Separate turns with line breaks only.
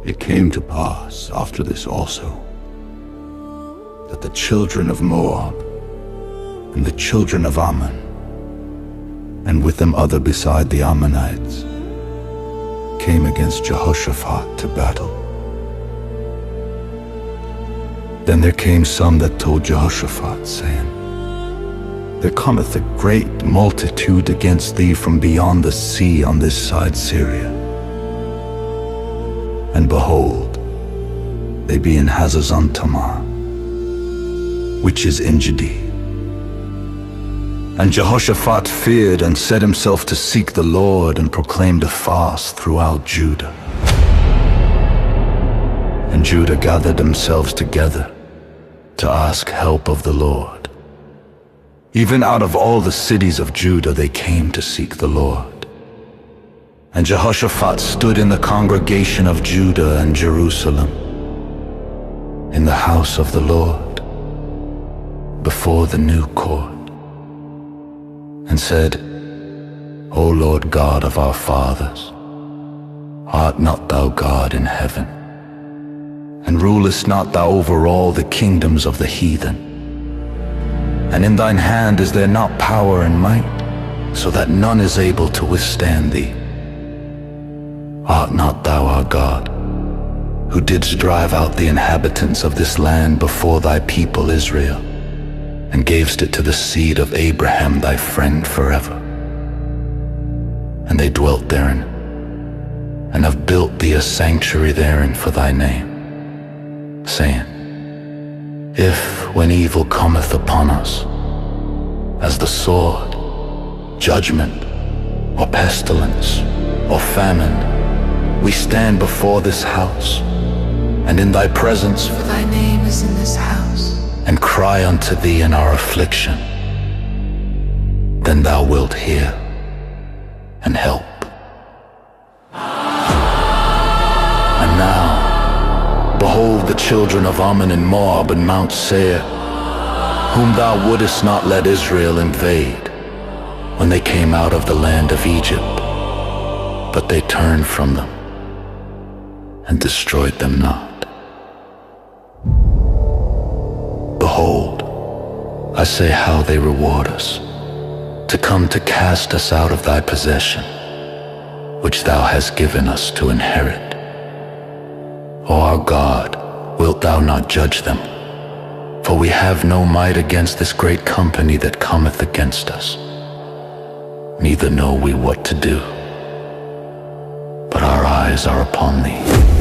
It came to pass after this also, that the children of Moab and the children of Ammon, and with them other beside the Ammonites, came against Jehoshaphat to battle. Then there came some that told Jehoshaphat, saying, There cometh a great multitude against thee from beyond the sea on this side Syria. And behold, they be in Hazazon-Tamar, which is En-gedi. And Jehoshaphat feared and set himself to seek the Lord, and proclaimed a fast throughout Judah. And Judah gathered themselves together to ask help of the Lord. Even out of all the cities of Judah they came to seek the Lord. And Jehoshaphat stood in the congregation of Judah and Jerusalem, in the house of the Lord, before the new court, and said, O Lord God of our fathers, art not thou God in heaven? And rulest not thou over all the kingdoms of the heathen? And in thine hand is there not power and might, so that none is able to withstand thee? Art not thou our God, who didst drive out the inhabitants of this land before thy people Israel, and gavest it to the seed of Abraham thy friend forever? And they dwelt therein, and have built thee a sanctuary therein for thy name, saying, If, when evil cometh upon us, as the sword, judgment, or pestilence, or famine, we stand before this house, and in thy presence,
for thy name is in this house,
and cry unto thee in our affliction, then thou wilt hear and help. And now, behold, the children of Ammon and Moab and Mount Seir, whom thou wouldest not let Israel invade, when they came out of the land of Egypt, but they turned from them and destroyed them not. Behold, I say how they reward us, to come to cast us out of thy possession, which thou hast given us to inherit. O our God, wilt thou not judge them? For we have no might against this great company that cometh against us, neither know we what to do, but our eyes are upon thee.